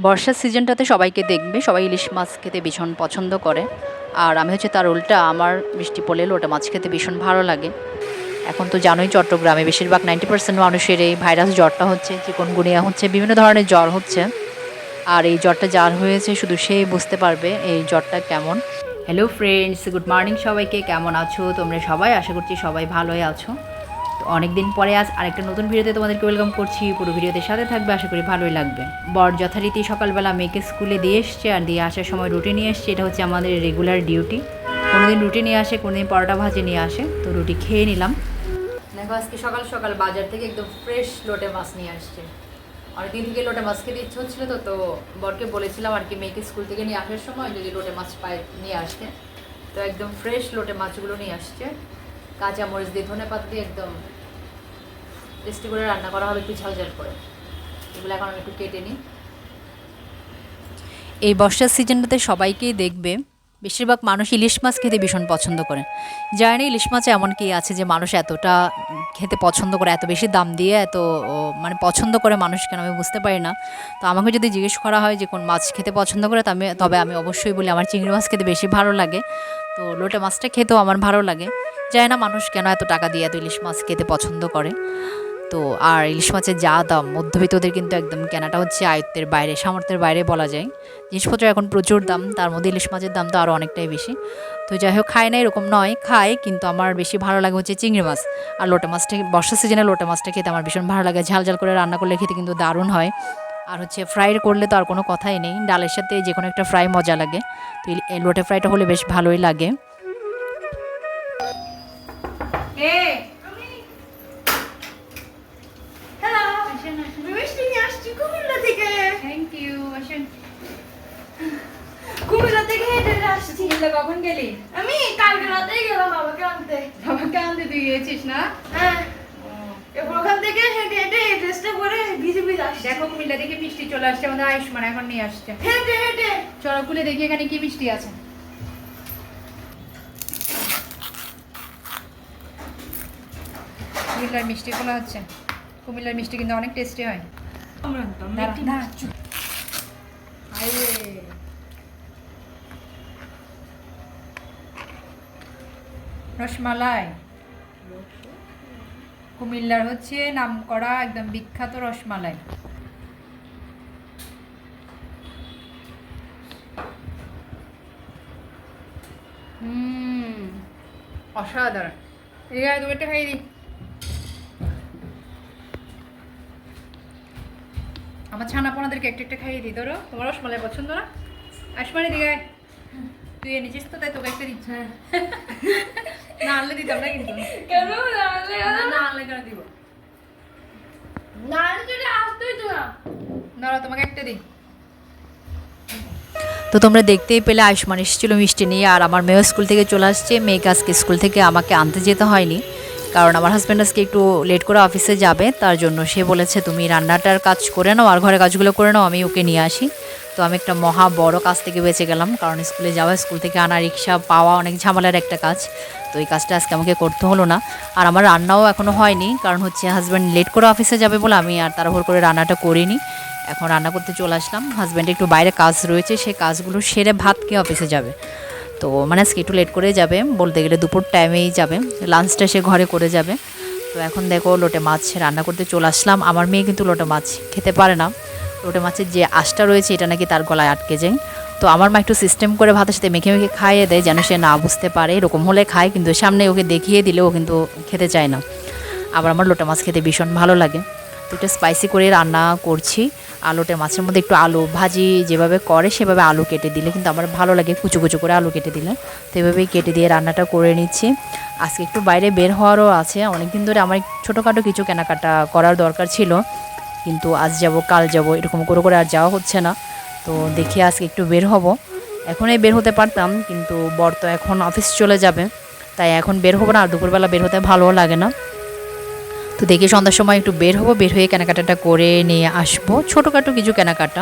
বর্ষার সিজনটাতে সবাইকে দেখবে সবাই ইলিশ মাছ খেতে ভীষণ পছন্দ করে। আর আমি হচ্ছে তার উল্টা, আমার বৃষ্টি পড়লে লোটা মাছ খেতে ভীষণ ভালো লাগে। এখন তো জানোই চট্টগ্রামে বেশিরভাগ 90% মানুষের এই ভাইরাস জ্বরটা হচ্ছে, চিকনগুনিয়া হচ্ছে, বিভিন্ন ধরনের জ্বর হচ্ছে। আর এই জ্বরটা যার হয়েছে শুধু সেই বুঝতে পারবে এই জ্বরটা কেমন। হ্যালো ফ্রেন্ডস, গুড মর্নিং সবাইকে। কেমন আছো তোমরা সবাই? আশা করছি সবাই ভালোই আছো। তো অনেক দিন পরে আজ আরেকটা নতুন ভিডিওতে তোমাদেরকে ওয়েলকাম করছি। পুরো ভিডিওতে সাথে থাকবে, আশা করি ভালোই লাগবে। বর যথারীতি সকালবেলা মেয়েকে স্কুলে দিয়ে এসছে, আর দিয়ে আসার সময় রুটি নিয়ে এসছে। এটা হচ্ছে আমাদের রেগুলার ডিউটি। কোনোদিন রুটি নিয়ে আসে, কোনোদিন পরোটা ভাজি নিয়ে আসে। তো রুটি খেয়ে নিলাম। দেখো আজকে সকাল সকাল বাজার থেকে একদম ফ্রেশ লোটে মাছ নিয়ে আসছে। অনেকদিন থেকে লোটে মাছ খেতে ইচ্ছে হচ্ছিলো, তো বরকে বলেছিলাম আর কি মেয়েকে স্কুল থেকে নিয়ে আসার সময় যদি লোটে মাছ পায় নিয়ে আসতে। তো একদম ফ্রেশ লোটে মাছগুলো নিয়ে আসছে। কাঁচা মরিচ দিয়ে, ধনে পাতা দিয়ে একদম টেস্টি করে রান্না করা হবে, একটু ঝাল ঝাল করে। এগুলো এখন আমি একটু কেটে নিই। এই বর্ষার সিজনটাতে সবাইকেই দেখবে বেশিরভাগ মানুষ ইলিশ মাছ খেতে ভীষণ পছন্দ করে। জানি না ইলিশ মাছ এমন কি আছে যে মানুষ এতটা খেতে পছন্দ করে, এত বেশি দাম দিয়ে এত মানে পছন্দ করে মানুষ, কেন আমি বুঝতে পারি না। তো আমাকে যদি জিজ্ঞেস করা হয় যে কোন মাছ খেতে পছন্দ করে, তবে আমি অবশ্যই বলি আমার চিংড়ি মাছ খেতে বেশি ভালো লাগে। তো লোটে মাছটা খেতেও আমার ভালো লাগে। জানি না মানুষ কেন এত টাকা দিয়ে এত ইলিশ মাছ খেতে পছন্দ করে। তো আর ইলিশ মাছের যা দাম, মধ্যবিত্তদের কিন্তু একদম কেনাটা হচ্ছে আয়ত্তের বাইরে, সামর্থ্যের বাইরে বলা যায়। জিনিসপত্র এখন প্রচুর দাম, তার মধ্যে ইলিশ মাছের দাম তো আরও অনেকটাই বেশি। তো যাই হোক, খায় না এরকম নয়, খায়, কিন্তু আমার বেশি ভালো লাগে হচ্ছে চিংড়ি মাছ। আর লোটা মাছটা, বর্ষার সিজনে লোটা মাছটা খেতে আমার ভীষণ ভালো লাগে। ঝাল ঝাল করে রান্না করলে খেতে কিন্তু দারুণ হয়। আর হচ্ছে ফ্রাই করলে তো আর কোনো কথাই নেই, ডালের সাথে যে কোনো একটা ফ্রাই মজা লাগে। তো এই লোটে ফ্রাইটা হলে বেশ ভালোই লাগে। কখন গেলি? আমি কালকে রাতেই গেলাম বাবাকে আনতে। বাবাকে আনতে তুই গিয়েছিস না? হ্যাঁ, এরপর ওখান থেকে হেঁটে হেঁটে এই ড্রেসটা পরে ভিজে ভিজে আসছি। দেখো কুমিল্লা থেকে মিষ্টি চলে আসছে, আমাদের আয়ুষ্মান এখন নিয়ে আসছে। হেঁটে হেঁটে চলো খুলে দেখি এখানে কি মিষ্টি আছে। কুমিল্লার মিষ্টি খোলা হচ্ছে। কুমিল্লার মিষ্টি কিন্তু অনেক টেস্টি হয়। রসমালাই, কুমিল্লার হচ্ছে নামকরা একদম বিখ্যাত রসমালাই। অসাধারণ। এই গায়ে তুমি একটা খাইয়ে দিই। আমার ছানাপোনাদেরকে একটা একটা খাইয়ে দিই। ধরো, তোমার রসমালাই পছন্দ না? আসমানি দিকে তুই এনেছিস তো, তাই তোকে একটা দিচ্ছে। না আনলে দিতাম না কিন্তু। কেন না আনলে কেন দিব? না যদি আসতেই তো না। ধরো তোমাকে একটা দিই। তো তোমরা দেখতেই পেলে আয়ুষ্মান এসেছিলো মিষ্টি নিয়ে, আর আমার মেয়েও স্কুল থেকে চলে আসছে। মেয়েকে আজকে স্কুল থেকে আমাকে আনতে যেতে হয়নি, কারণ আমার হাজব্যান্ড আজকে একটু লেট করে অফিসে যাবে। তার জন্য সে বলেছে তুমি রান্নাটার কাজ করে নাও আর ঘরের কাজগুলো করে নাও, আমি ওকে নিয়ে আসি। তো আমি একটা মহা বড় কাজ থেকে বেঁচে গেলাম, কারণ স্কুলে যাওয়া, স্কুল থেকে আনা, রিক্সা পাওয়া অনেক ঝামেলার একটা কাজ। তো এই কাজটা আজকে আমাকে করতে হলো না। আর আমার রান্নাও এখনও হয়নি, কারণ হচ্ছে হাজব্যান্ড লেট করে অফিসে যাবে বলে আমি আর তাড়াহুড়ো করে রান্নাটা করিনি। এখন রান্না করতে চলে আসলাম। হাজব্যান্ড একটু বাইরে কাজ রয়েছে, সে কাজগুলো সেরে ভাত খেয়ে অফিসে যাবে। তো মানে আজকে একটু লেট করে যাবে, বলতে গেলে দুপুর টাইমেই যাবে, লাঞ্চটা সে ঘরে করে যাবে। তো এখন দেখো লোটে মাছ রান্না করতে চলে আসলাম। আমার মেয়ে কিন্তু লোটে মাছ খেতে পারে না। লোটে মাছের যে আঁশটা রয়েছে এটা নাকি তার গলায় আটকে যায়। তো আমার মা একটু সিস্টেম করে ভাতের সাথে মেখে মেখে খাইয়ে দেয়, যেন সে না বুঝতে পারে। এরকম হলে খায়, কিন্তু সামনে ওকে দেখিয়ে দিলে ও কিন্তু খেতে চায় না। আবার আমার লোটে মাছ খেতে ভীষণ ভালো লাগে। তো একটু স্পাইসি করে রান্না করছি। আলুটা মাছের মধ্যে একটু আলু ভাজি যেভাবে করে সেভাবে আলু কেটে দিলে কিন্তু আমার ভালো লাগে, কুচু কুচু করে আলু কেটে দিলে। তো এভাবেই কেটে দিয়ে রান্নাটা করে নিচ্ছি। আজকে একটু বাইরে বের হওয়ারও আছে, অনেকদিন ধরে আমার ছোটোখাটো কিছু কেনাকাটা করার দরকার ছিল, কিন্তু আজ যাব কাল যাব এরকম করে করে আর যাওয়া হচ্ছে না। তো দেখি আজকে একটু বের হব। এখনই বের হতে পারতাম, কিন্তু বর তো এখন অফিস চলে যাবে, তাই এখন বের হবো না। আর দুপুরবেলা বের হতে ভালোও লাগে না। তো দেখি সন্ধ্যার সময় একটু বের হবো, বের হয়ে কেনাকাটাটা করে নিয়ে আসবো। ছোটোখাটো কিছু কেনাকাটা,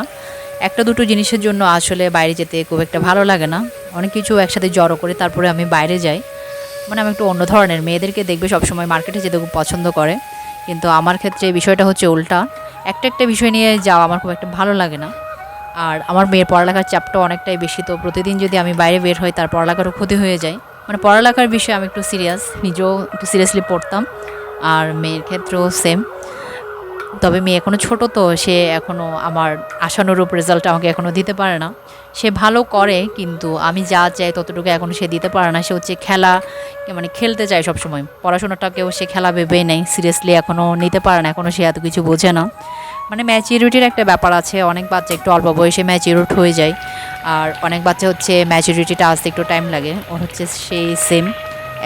একটা দুটো জিনিসের জন্য আসলে বাইরে যেতে খুব একটা ভালো লাগে না। অনেক কিছু একসাথে জড়ো করে তারপরে আমি বাইরে যাই। মানে আমি একটু অন্য ধরনের, মেয়েদেরকে দেখবে সবসময় মার্কেটে যেতে খুব পছন্দ করে, কিন্তু আমার ক্ষেত্রে এই বিষয়টা হচ্ছে উল্টা। একটা একটা বিষয় নিয়ে যাওয়া আমার খুব একটা ভালো লাগে না। আর আমার মেয়ের পড়ালেখার চাপটা অনেকটাই বেশি, তো প্রতিদিন যদি আমি বাইরে বের হই তার পড়ালেখারও ক্ষতি হয়ে যায়। মানে পড়ালেখার বিষয়ে আমি একটু সিরিয়াস, নিজেও একটু সিরিয়াসলি পড়তাম, আর মেয়ের ক্ষেত্রেও সেম। তবে মেয়ে এখনও ছোট, তো সে এখনও আমার আশানুরূপ রেজাল্ট আমাকে এখনও দিতে পারে না। সে ভালো করে, কিন্তু আমি যা চাই ততটুকু এখনও সে দিতে পারে না। সে হচ্ছে খেলা, মানে খেলতে চায় সবসময়, পড়াশোনাটাকেও সে খেলা ভেবেই নেয়, সিরিয়াসলি এখনও নিতে পারে না, এখনও সে এত কিছু বোঝে না। মানে ম্যাচিউরিটির একটা ব্যাপার আছে, অনেক বাচ্চা একটু অল্প বয়সে ম্যাচিউরড হয়ে যায়, আর অনেক বাচ্চা হচ্ছে ম্যাচিউরিটিটা আসতে একটু টাইম লাগে। ওর হচ্ছে সেই সেম,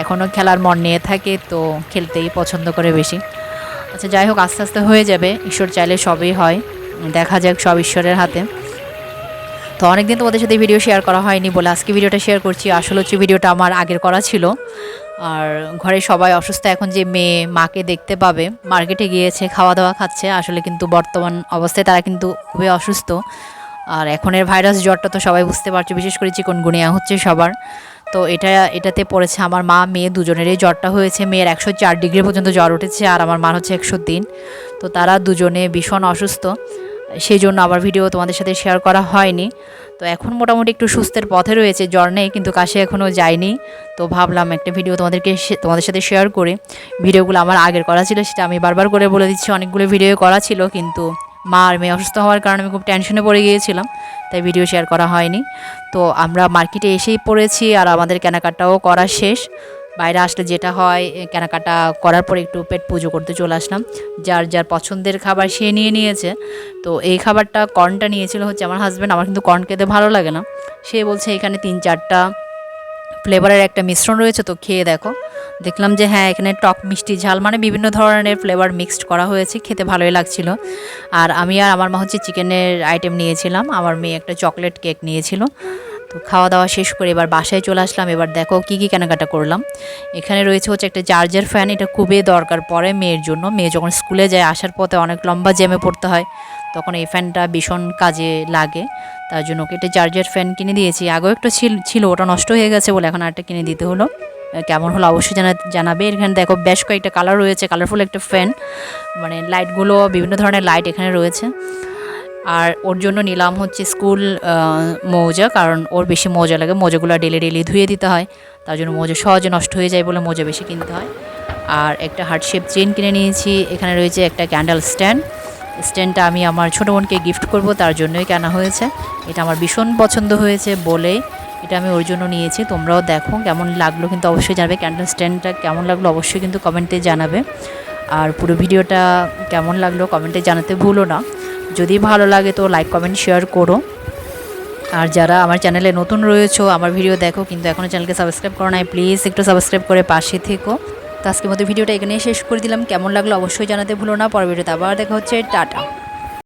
এখনও খেলার মন নিয়ে থাকে, তো খেলতেই পছন্দ করে বেশি। আচ্ছা যাই হোক, আস্তে আস্তে হয়ে যাবে, ঈশ্বর চাইলে সবই হয়, দেখা যাক, সব ঈশ্বরের হাতে। তো অনেকদিন তোমাদের সাথে ভিডিও শেয়ার করা হয়নি বলে আজকে ভিডিওটা শেয়ার করছি। আসলে হচ্ছে ভিডিওটা আমার আগের করা ছিল, আর ঘরে সবাই অসুস্থ, এখন যে মেয়ে মাকে দেখতে পাবে, মার্কেটে গিয়েছে, খাওয়া দাওয়া খাচ্ছে, আসলে কিন্তু বর্তমান অবস্থায় তারা কিন্তু খুবই অসুস্থ। আর এখনের ভাইরাস জ্বরটা তো সবাই বুঝতে পারছো, বিশেষ করে চিকনগুনিয়া হচ্ছে সবার। তো এটাতে পড়েছে আমার মা মেয়ে দুজনেরই জ্বরটা হয়েছে। মেয়ের 104 ডিগ্রি পর্যন্ত জ্বর উঠেছে, আর আমার মার হচ্ছে 103। তো তারা দুজনে ভীষণ অসুস্থ, সেই জন্য আবার ভিডিও তোমাদের সাথে শেয়ার করা হয়নি। তো এখন মোটামুটি একটু সুস্থের পথে রয়েছে, জ্বর নেই, কিন্তু কাশি এখনও যায়নি। তো ভাবলাম একটা ভিডিও তোমাদের সাথে শেয়ার করে। ভিডিওগুলো আমার আগের করা ছিল, সেটা আমি বারবার করে বলে দিচ্ছি, অনেকগুলো ভিডিও করা ছিল, কিন্তু মা আর মেয়ে অসুস্থ হওয়ার কারণে আমি খুব টেনশনে পড়ে গিয়েছিলাম, তাই ভিডিও শেয়ার করা হয়নি। তো আমরা মার্কেটে এসেই পড়েছি, আর আমাদের কেনাকাটাও করা শেষ। বাইরে আসলে যেটা হয়, কেনাকাটা করার পরে একটু পেট পুজো করতে চলে আসলাম। যার যার পছন্দের খাবার সে নিয়ে নিয়েছে। তো এই খাবারটা, কর্নটা নিয়েছিল হচ্ছে আমার হাজব্যান্ড, আমার কিন্তু কর্ন খেতে ভালো লাগে না। সে বলছে এখানে 3-4টা ফ্লেভারের একটা মিশ্রণ রয়েছে, তো খেয়ে দেখো। দেখলাম যে হ্যাঁ, এখানে টক মিষ্টি ঝাল মানে বিভিন্ন ধরনের ফ্লেভার মিক্সড করা হয়েছে, খেতে ভালোই লাগছিল। আর আমি আর আমার মা হচ্ছে চিকেনের আইটেম নিয়েছিলাম, আমার মেয়ে একটা চকলেট কেক নিয়েছিল। তো খাওয়া দাওয়া শেষ করে এবার বাসায় চলে আসলাম। এবার দেখো কী কী কেনাকাটা করলাম। এখানে রয়েছে হচ্ছে একটা চার্জার ফ্যান, এটা খুবই দরকার পড়ে মেয়ের জন্য। মেয়ে যখন স্কুলে যায়, আসার পথে অনেক লম্বা জ্যামে পড়তে হয়, তখন এই ফ্যানটা ভীষণ কাজে লাগে। তার জন্য ওকে একটা চার্জার ফ্যান কিনে দিয়েছি। আগেও একটা ছিল, ওটা নষ্ট হয়ে গেছে বলে এখন আরেকটা কিনে দিতে হলো। কেমন হলো অবশ্যই জানাবে। এখানে দেখো বেশ কয়েকটা কালার রয়েছে, কালারফুল একটা ফ্যান, মানে লাইটগুলো বিভিন্ন ধরনের লাইট এখানে রয়েছে। আর ওর জন্য নিলাম হচ্ছে স্কুল মোজা, কারণ ওর বেশি মোজা লাগে, মোজাগুলো ডেলি ধুয়ে দিতে হয়, তার জন্য মোজা সহজে নষ্ট হয়ে যায় বলে মোজা বেশি কিনতে হয়। আর একটা হার্ট শেপ চেন কিনে নিয়েছি। এখানে রয়েছে একটা ক্যান্ডেল স্ট্যান্ডটা আমি আমার ছোটো বোনকে গিফট করব, তার জন্যই কেনা হয়েছে। এটা আমার ভীষণ পছন্দ হয়েছে বলে এটা আমি ওর জন্য নিয়েছি। তোমরাও দেখো কেমন লাগলো, কিন্তু অবশ্যই জানাবে ক্যান্ডেল স্ট্যান্ডটা কেমন লাগলো, অবশ্যই কিন্তু কমেন্টে জানাবে। আর পুরো ভিডিওটা কেমন লাগলো কমেন্টে জানাতে ভুলো না। যদি ভালো লাগে তো লাইক কমেন্ট শেয়ার করো। আর যারা আমার চ্যানেলে নতুন রয়েছো, আমার ভিডিও দেখো কিন্তু এখনও চ্যানেলকে সাবস্ক্রাইব করো নাই, প্লিজ একটু সাবস্ক্রাইব করে পাশে থেকো। তো আজকের মতো ভিডিওটা এখানেই শেষ করে দিলাম। কেমন লাগলো অবশ্যই জানাতে ভুলো না। পরের ভিডিওতে আবার দেখা হচ্ছে। টাটা।